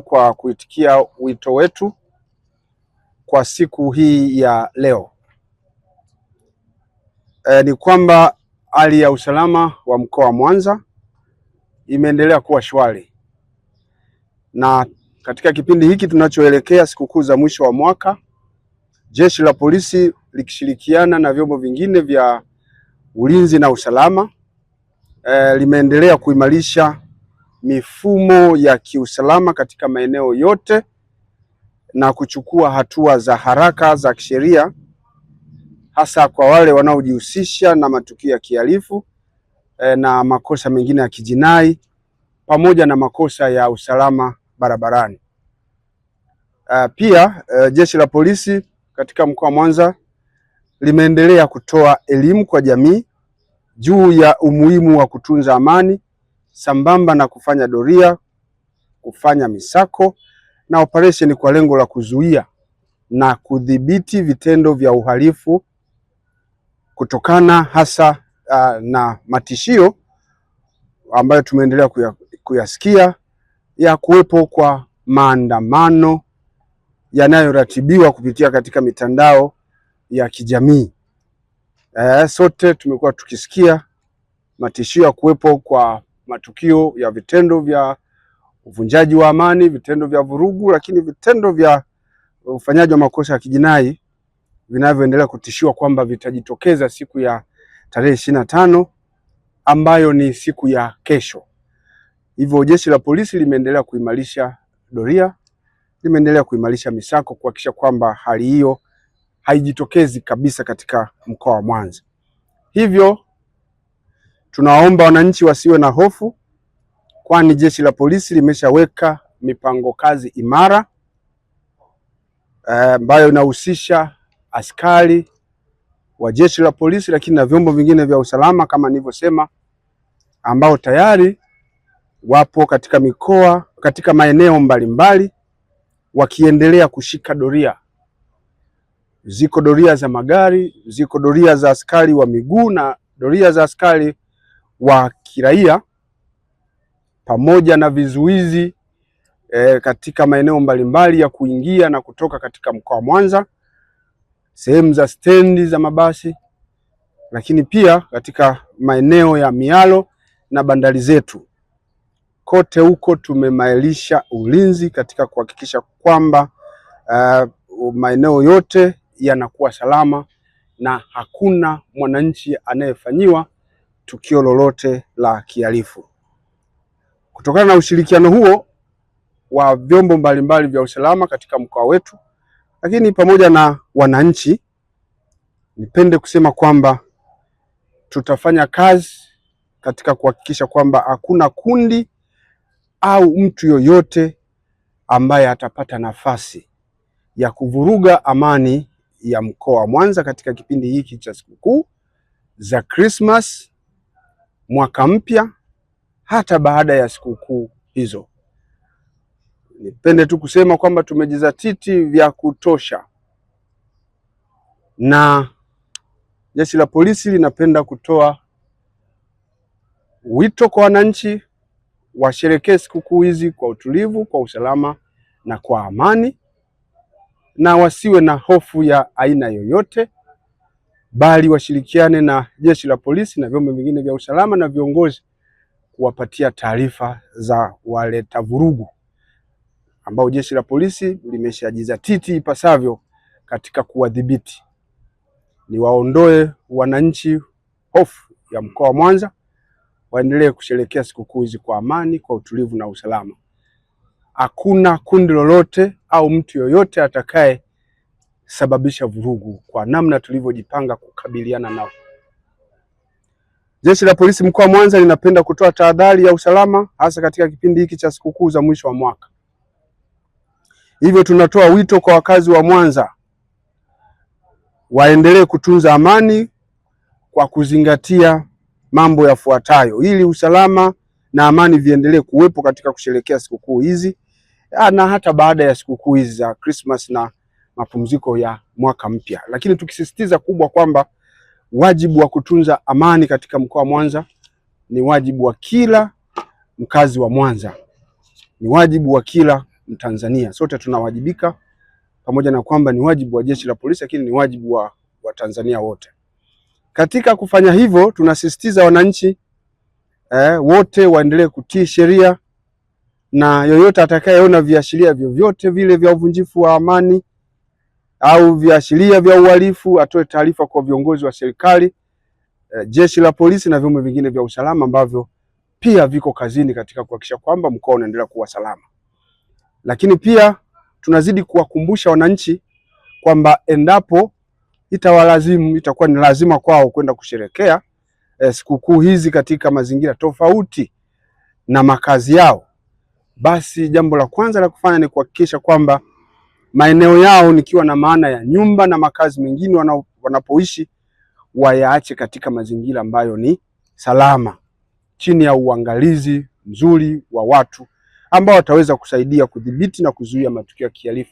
kwa kuitikia wito wetu kwa siku hii ya leo. Ni kwamba hali ya usalama wa mkoa wa Mwanza imeendelea kuwa shwari, na katika kipindi hiki tunachoelekea sikukuu za mwisho wa mwaka, Jeshi la Polisi likishirikiana na vyombo vingine vya ulinzi na usalama limeendelea kuimarisha mifumo ya kiusalama katika maeneo yote na kuchukua hatua za haraka za kisheria, hasa kwa wale wanaojihusisha na matukio ya kihalifu na makosa mengine ya kijinai pamoja na makosa ya usalama barabarani. Pia Jeshi la Polisi katika mkoa wa Mwanza limeendelea kutoa elimu kwa jamii juu ya umuhimu wa kutunza amani sambamba na kufanya doria, kufanya misako na operesheni kwa lengo la kuzuia na kudhibiti vitendo vya uhalifu kutokana hasa na matishio ambayo tumeendelea kuyasikia ya kuwepo kwa maandamano yanayoratibiwa kupitia katika mitandao ya kijamii. Sote tumekuwa tukisikia matishio ya kuwepo kwa matukio ya vitendo vya uvunjaji wa amani, vitendo vya vurugu, lakini vitendo vya ufanyaji wa makosa ya kijinai vinavyoendelea kutishiwa kwamba vitajitokeza siku ya tarehe 25 ambayo ni siku ya kesho. Hivyo Jeshi la Polisi limeendelea kuimarisha doria, limeendelea kuimarisha misako kuhakikisha kwamba hali hiyo haijitokezi kabisa katika mkoa wa Mwanza. Hivyo tunaomba wananchi wasiwe na hofu, kwani Jeshi la Polisi limeshaweka mipango kazi imara ambayo inahusisha askari wa Jeshi la Polisi lakini na vyombo vingine vya usalama kama nilivyosema, ambao tayari wapo katika mikoa, katika maeneo mbalimbali wakiendelea kushika doria. Ziko doria za magari, ziko doria za askari wa miguu na doria za askari wa kiraia pamoja na vizuizi katika maeneo mbalimbali ya kuingia na kutoka katika mkoa wa Mwanza, sehemu za stendi za mabasi, lakini pia katika maeneo ya mialo na bandari zetu. Kote huko tumemailisha ulinzi katika kuhakikisha kwamba maeneo yote yanakuwa salama na hakuna mwananchi anayefanyiwa tukio lolote la kihalifu. Kutokana na ushirikiano huo wa vyombo mbalimbali vya usalama katika mkoa wetu, lakini pamoja na wananchi, nipende kusema kwamba tutafanya kazi katika kuhakikisha kwamba hakuna kundi au mtu yoyote ambaye atapata nafasi ya kuvuruga amani ya mkoa wa Mwanza katika kipindi hiki cha sikukuu za Christmas, mwaka mpya, hata baada ya sikukuu hizo. Nipende tu kusema kwamba tumejizatiti vya kutosha, na Jeshi la Polisi linapenda kutoa wito kwa wananchi washerekee sikukuu hizi kwa utulivu, kwa usalama na kwa amani, na wasiwe na hofu ya aina yoyote, bali washirikiane na Jeshi la Polisi na vyombo vingine vya usalama na viongozi kuwapatia taarifa za waleta vurugu ambao Jeshi la Polisi limeshajizatiti ipasavyo katika kuwadhibiti. Ni waondoe wananchi hofu ya mkoa wa Mwanza, waendelee kusherehekea sikukuu hizi kwa amani, kwa utulivu na usalama. Hakuna kundi lolote au mtu yoyote atakaye sababisha vurugu kwa namna tulivyojipanga kukabiliana nao. Jeshi la Polisi mkoa wa Mwanza linapenda kutoa tahadhari ya usalama hasa katika kipindi hiki cha sikukuu za mwisho wa mwaka. Hivyo tunatoa wito kwa wakazi wa Mwanza waendelee kutunza amani kwa kuzingatia mambo yafuatayo ili usalama na amani viendelee kuwepo katika kusherehekea sikukuu hizi na hata baada ya sikukuu hizi za Christmas na mapumziko ya mwaka mpya. Lakini tukisisitiza kubwa kwamba wajibu wa kutunza amani katika mkoa wa Mwanza ni wajibu wa kila mkazi wa Mwanza, ni wajibu wa kila Mtanzania. Sote tunawajibika, pamoja na kwamba ni wajibu wa jeshi la polisi, lakini ni wajibu wa Tanzania wote. Katika kufanya hivyo, tunasisitiza wananchi wote waendelee kutii sheria, na yoyote atakayeona viashiria vyovyote vile vya uvunjifu wa amani au viashiria vya uhalifu atoe taarifa kwa viongozi wa serikali, jeshi la polisi na vyombo vingine vya usalama ambavyo pia viko kazini katika kuhakikisha kwamba mkoa unaendelea kuwa salama. Lakini pia tunazidi kuwakumbusha wananchi kwamba endapo itakuwa ni lazima kwao kwenda kusherekea sikukuu hizi katika mazingira tofauti na makazi yao, basi jambo la kwanza la kufanya ni kuhakikisha kwamba maeneo yao, nikiwa na maana ya nyumba na makazi mengine wanapoishi, wayaache katika mazingira ambayo ni salama, chini ya uangalizi mzuri wa watu ambao wataweza kusaidia kudhibiti na kuzuia matukio ya kihalifu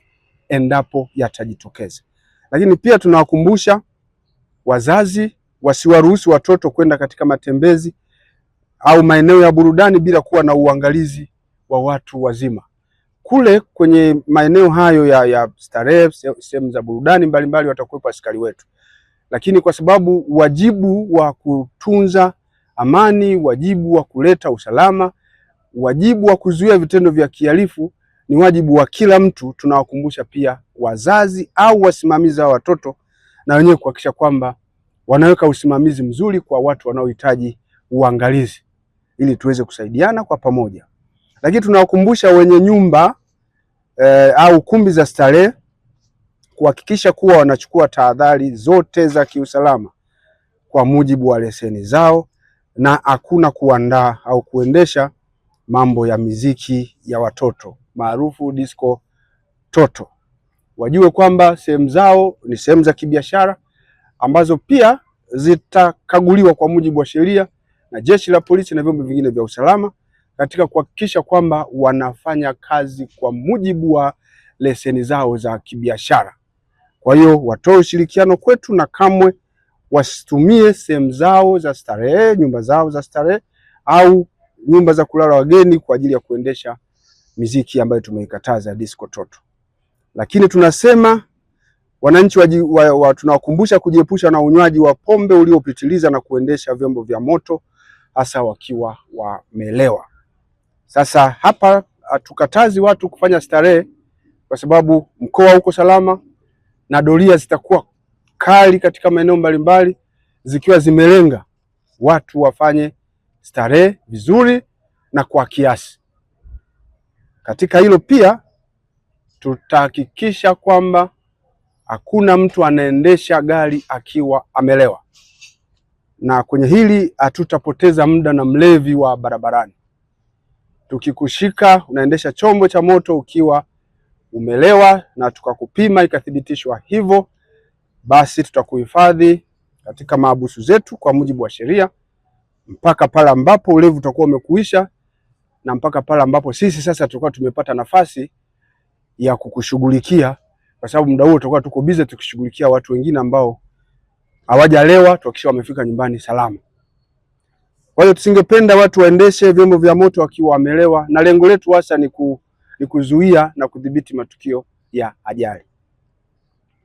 endapo yatajitokeza. Lakini pia tunawakumbusha wazazi wasiwaruhusu watoto kwenda katika matembezi au maeneo ya burudani bila kuwa na uangalizi wa watu wazima. Kule kwenye maeneo hayo ya starehe, sehemu za burudani mbalimbali, watakuwepo askari wetu, lakini kwa sababu wajibu wa kutunza amani, wajibu wa kuleta usalama, wajibu wa kuzuia vitendo vya kihalifu ni wajibu wa kila mtu, tunawakumbusha pia wazazi au wasimamizi wa watoto na wenyewe kuhakikisha kwamba wanaweka usimamizi mzuri kwa watu wanaohitaji uangalizi, ili tuweze kusaidiana kwa pamoja. Lakini tunawakumbusha wenye nyumba au kumbi za starehe kuhakikisha kuwa wanachukua tahadhari zote za kiusalama kwa mujibu wa leseni zao, na hakuna kuandaa au kuendesha mambo ya miziki ya watoto maarufu disco toto. Wajue kwamba sehemu zao ni sehemu za kibiashara ambazo pia zitakaguliwa kwa mujibu wa sheria na jeshi la polisi na vyombo vingine vya usalama katika kuhakikisha kwamba wanafanya kazi kwa mujibu wa leseni zao za kibiashara. Kwa hiyo watoe ushirikiano kwetu na kamwe wasitumie sehemu zao za starehe, nyumba zao za starehe au nyumba za kulala wageni kwa ajili ya kuendesha miziki ambayo tumeikataza disco toto. Lakini tunasema wananchi tunawakumbusha kujiepusha na unywaji wa pombe uliopitiliza na kuendesha vyombo vya moto hasa wakiwa wamelewa. Sasa hapa hatukatazi watu kufanya starehe kwa sababu mkoa uko salama na doria zitakuwa kali katika maeneo mbalimbali zikiwa zimelenga watu wafanye starehe vizuri na kwa kiasi. Katika hilo pia tutahakikisha kwamba hakuna mtu anaendesha gari akiwa amelewa, na kwenye hili hatutapoteza muda na mlevi wa barabarani. Tukikushika unaendesha chombo cha moto ukiwa umelewa na tukakupima ikathibitishwa hivyo, basi tutakuhifadhi katika mahabusu zetu kwa mujibu wa sheria mpaka pale ambapo ulevi utakuwa umekuisha na mpaka pale ambapo sisi sasa tutakuwa tumepata nafasi ya kukushughulikia, kwa sababu muda huo tutakuwa tuko busy tukishughulikia watu wengine ambao hawajalewa, tukisha wamefika nyumbani salama. Kwa hiyo tusingependa watu waendeshe vyombo vya moto wakiwa wamelewa, na lengo letu hasa ni kuzuia na kudhibiti matukio ya ajali.